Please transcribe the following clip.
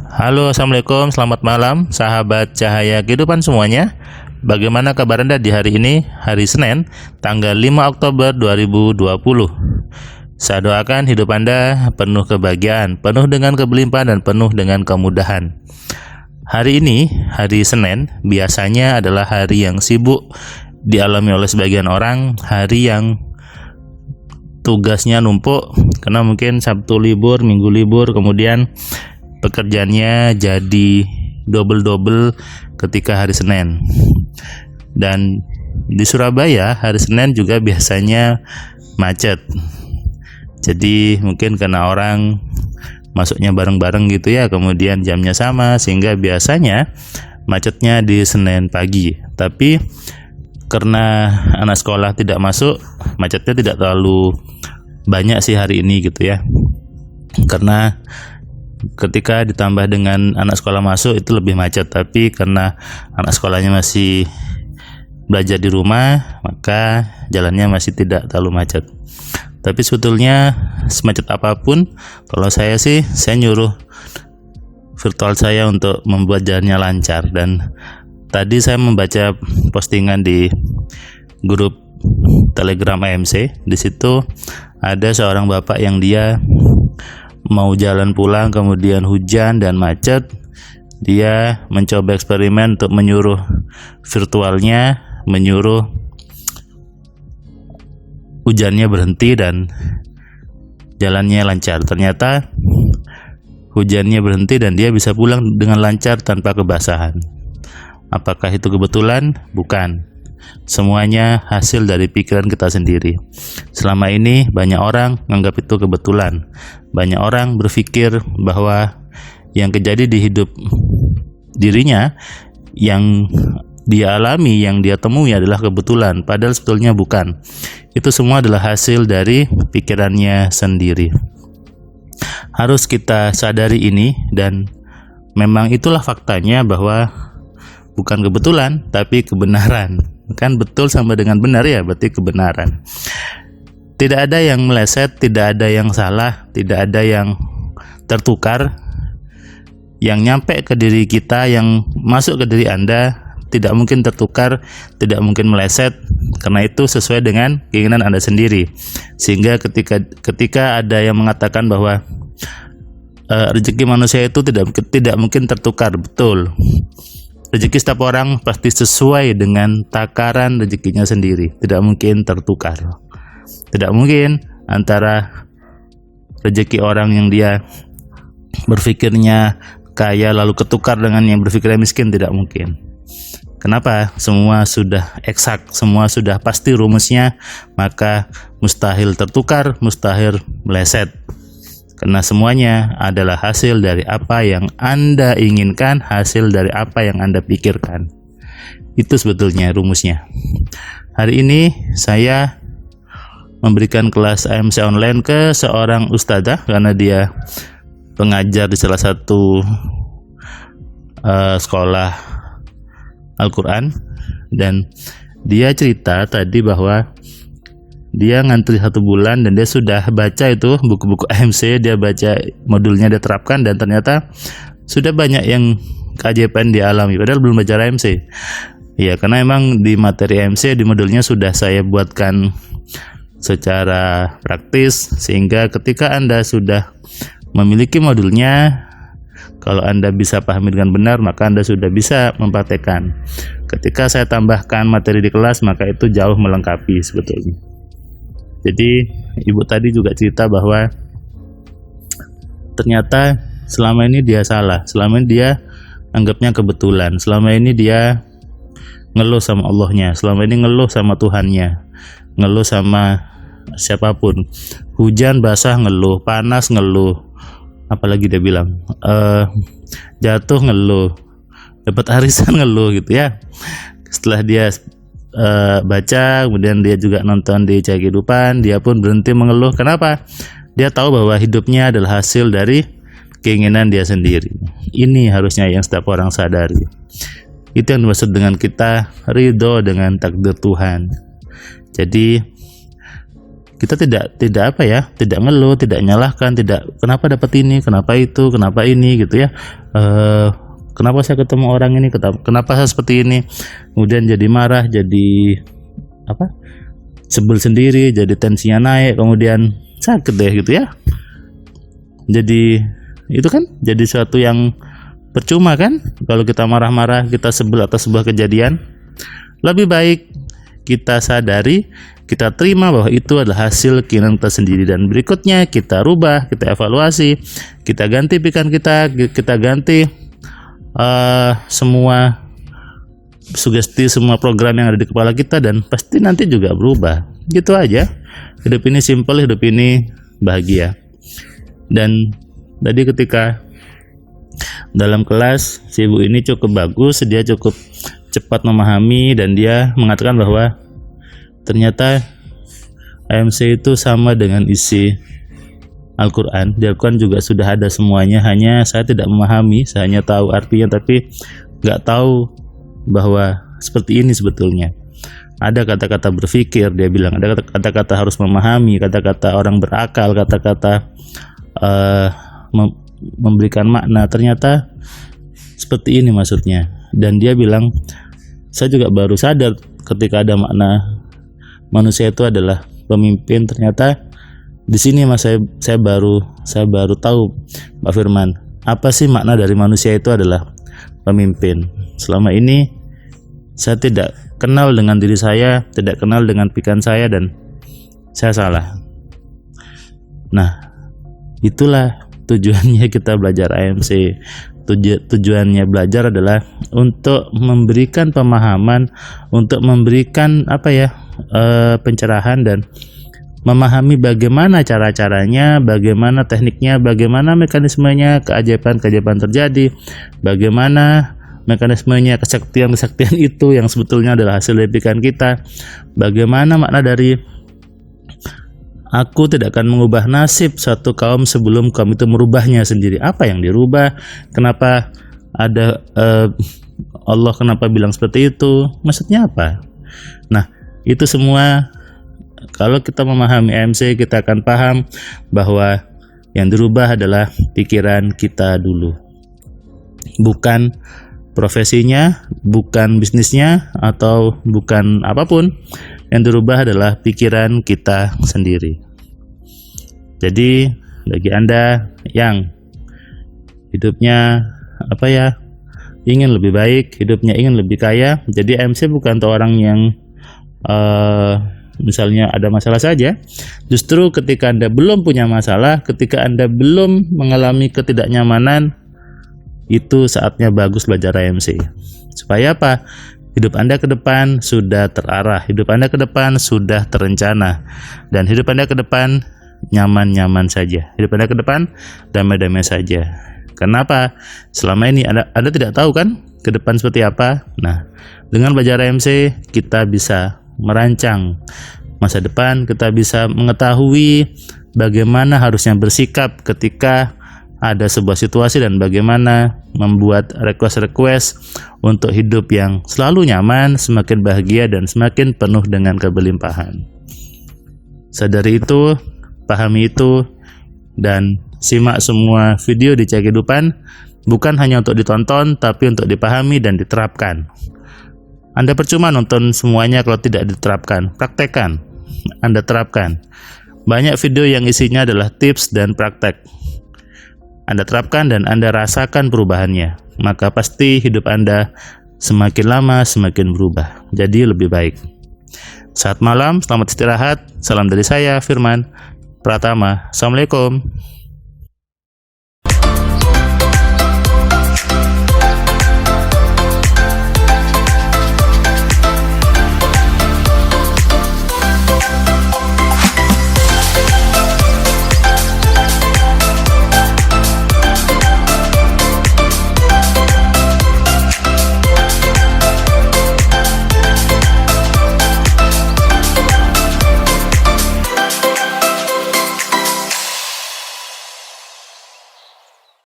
Halo, assalamualaikum, selamat malam, sahabat cahaya kehidupan semuanya. Bagaimana kabar Anda di hari ini, hari Senin, tanggal 5 Oktober 2020? Saya doakan hidup Anda penuh kebahagiaan, penuh dengan kelimpahan, dan penuh dengan kemudahan. Hari ini, hari Senin, biasanya adalah hari yang sibuk dialami oleh sebagian orang, hari yang tugasnya numpuk, karena mungkin Sabtu libur, Minggu libur, kemudian pekerjaannya jadi double-double ketika hari Senin. Dan di Surabaya hari Senin juga biasanya macet. Jadi mungkin karena orang masuknya bareng-bareng gitu ya, kemudian jamnya sama, sehingga biasanya macetnya di Senin pagi. Tapi karena anak sekolah tidak masuk, macetnya tidak terlalu banyak sih hari ini gitu ya. Karena ketika ditambah dengan anak sekolah masuk itu lebih macet, tapi karena anak sekolahnya masih belajar di rumah, maka jalannya masih tidak terlalu macet. Tapi sebetulnya semacet apapun, kalau saya sih, saya nyuruh virtual saya untuk membuat jalannya lancar. Dan tadi saya membaca postingan di grup Telegram AMC. Di situ ada seorang bapak yang dia mau jalan pulang, kemudian hujan dan macet. Dia mencoba eksperimen untuk menyuruh virtualnya, menyuruh hujannya berhenti dan jalannya lancar. Ternyata hujannya berhenti dan dia bisa pulang dengan lancar tanpa kebasahan. Apakah itu kebetulan? Bukan. Semuanya hasil dari pikiran kita sendiri. Selama ini banyak orang menganggap itu kebetulan. Banyak orang berpikir bahwa yang terjadi di hidup dirinya, yang dia alami, yang dia temui adalah kebetulan. Padahal sebetulnya bukan. Itu semua adalah hasil dari pikirannya sendiri. Harus kita sadari ini, dan memang itulah faktanya bahwa bukan kebetulan, tapi kebenaran. Kan betul sama dengan benar ya, berarti kebenaran. Tidak ada yang meleset, tidak ada yang salah, tidak ada yang tertukar. Yang nyampe ke diri kita, yang masuk ke diri Anda, tidak mungkin tertukar, tidak mungkin meleset, karena itu sesuai dengan keinginan Anda sendiri. Sehingga ketika ada yang mengatakan bahwa rezeki manusia itu tidak mungkin tertukar, betul. Rezeki setiap orang pasti sesuai dengan takaran rezekinya sendiri, tidak mungkin tertukar. Tidak mungkin antara rezeki orang yang dia berpikirnya kaya lalu ketukar dengan yang berpikirnya miskin, tidak mungkin. Kenapa? Semua sudah eksak, semua sudah pasti rumusnya, maka mustahil tertukar, mustahil meleset. Karena semuanya adalah hasil dari apa yang Anda inginkan, hasil dari apa yang Anda pikirkan. Itu sebetulnya rumusnya. Hari ini saya memberikan kelas AMC online ke seorang ustadzah, karena dia pengajar di salah satu sekolah Al-Quran. Dan dia cerita tadi bahwa dia ngantri 1 bulan dan dia sudah baca itu buku-buku AMC, dia baca modulnya, dia terapkan, dan ternyata sudah banyak yang keajaiban dialami padahal belum baca AMC. Ya, karena emang di materi AMC di modulnya sudah saya buatkan secara praktis, sehingga ketika Anda sudah memiliki modulnya, kalau Anda bisa pahami dengan benar, maka Anda sudah bisa mempraktekkan. Ketika saya tambahkan materi di kelas, maka itu jauh melengkapi sebetulnya. Jadi ibu tadi juga cerita bahwa ternyata selama ini dia salah, selama ini dia anggapnya kebetulan, selama ini dia ngeluh sama Allahnya, selama ini ngeluh sama Tuhannya, ngeluh sama siapapun. Hujan basah ngeluh, panas ngeluh, apalagi dia bilang jatuh ngeluh, dapat arisan ngeluh gitu ya. Setelah dia baca, kemudian dia juga nonton di Cahaya Kehidupan, dia pun berhenti mengeluh. Kenapa? Dia tahu bahwa hidupnya adalah hasil dari keinginan dia sendiri. Ini harusnya yang setiap orang sadari. Itu yang dimaksud dengan kita ridho dengan takdir Tuhan. Jadi kita tidak apa ya, tidak ngeluh, tidak nyalahkan, tidak kenapa dapat ini, kenapa itu, kenapa ini gitu ya. Kenapa saya ketemu orang ini, kenapa saya seperti ini, kemudian jadi marah, jadi apa, sebel sendiri, jadi tensinya naik, kemudian sakit deh gitu ya. Jadi itu kan jadi suatu yang percuma kan, kalau kita marah-marah, kita sebel atas sebuah kejadian. Lebih baik kita sadari, kita terima bahwa itu adalah hasil keinginan kita sendiri, dan berikutnya kita rubah, kita evaluasi, kita ganti pikiran kita ganti semua sugesti, semua program yang ada di kepala kita, dan pasti nanti juga berubah. Gitu aja. Hidup ini simple, hidup ini bahagia. Dan tadi ketika dalam kelas, si ibu ini cukup bagus, dia cukup cepat memahami, dan dia mengatakan bahwa ternyata AMC itu sama dengan isi Al-Quran. Di Al-Quran juga sudah ada semuanya, hanya saya tidak memahami, saya hanya tahu artinya tapi nggak tahu bahwa seperti ini sebetulnya. Ada kata-kata berpikir, dia bilang, ada kata-kata harus memahami, kata-kata orang berakal, kata-kata memberikan makna, ternyata seperti ini maksudnya. Dan dia bilang, saya juga baru sadar ketika ada makna manusia itu adalah pemimpin. Ternyata di sini Mas, saya baru tahu Pak Firman, apa sih makna dari manusia itu adalah pemimpin. Selama ini saya tidak kenal dengan diri saya, tidak kenal dengan pikiran saya, dan saya salah. Nah, itulah tujuannya kita belajar AMC. Tujuannya belajar adalah untuk memberikan pemahaman, untuk memberikan pencerahan, dan memahami bagaimana cara-caranya, bagaimana tekniknya, bagaimana mekanismenya, keajaiban-keajaiban terjadi, bagaimana mekanismenya, kesaktian-kesaktian itu yang sebetulnya adalah hasil dari pikiran kita, bagaimana makna dari aku tidak akan mengubah nasib suatu kaum sebelum kaum itu merubahnya sendiri. Apa yang dirubah? Kenapa ada Allah kenapa bilang seperti itu? Maksudnya apa? Nah, itu semua kalau kita memahami AMC, kita akan paham bahwa yang dirubah adalah pikiran kita dulu. Bukan profesinya, bukan bisnisnya, atau bukan apapun. Yang dirubah adalah pikiran kita sendiri. Jadi bagi Anda yang hidupnya ingin lebih baik, hidupnya ingin lebih kaya, jadi AMC bukan untuk orang yang misalnya ada masalah saja. Justru ketika Anda belum punya masalah, ketika Anda belum mengalami ketidaknyamanan, itu saatnya bagus belajar AMC. Supaya apa? Hidup Anda ke depan sudah terarah, hidup Anda ke depan sudah terencana, dan hidup Anda ke depan nyaman-nyaman saja. Hidup Anda ke depan damai-damai saja. Kenapa? Selama ini Anda tidak tahu kan ke depan seperti apa. Nah, dengan belajar AMC kita bisa merancang masa depan, kita bisa mengetahui bagaimana harusnya bersikap ketika ada sebuah situasi, dan bagaimana membuat request untuk hidup yang selalu nyaman, semakin bahagia, dan semakin penuh dengan kebelimpahan. Sadari itu, pahami itu, dan simak semua video di Cahaya Kehidupan, bukan hanya untuk ditonton, tapi untuk dipahami dan diterapkan. Anda percuma nonton semuanya kalau tidak diterapkan. Praktekkan, Anda terapkan. Banyak video yang isinya adalah tips dan praktek. Anda terapkan dan Anda rasakan perubahannya, maka pasti hidup Anda semakin lama semakin berubah, jadi lebih baik. Saat malam, selamat istirahat. Salam dari saya, Firman Pratama. Assalamualaikum.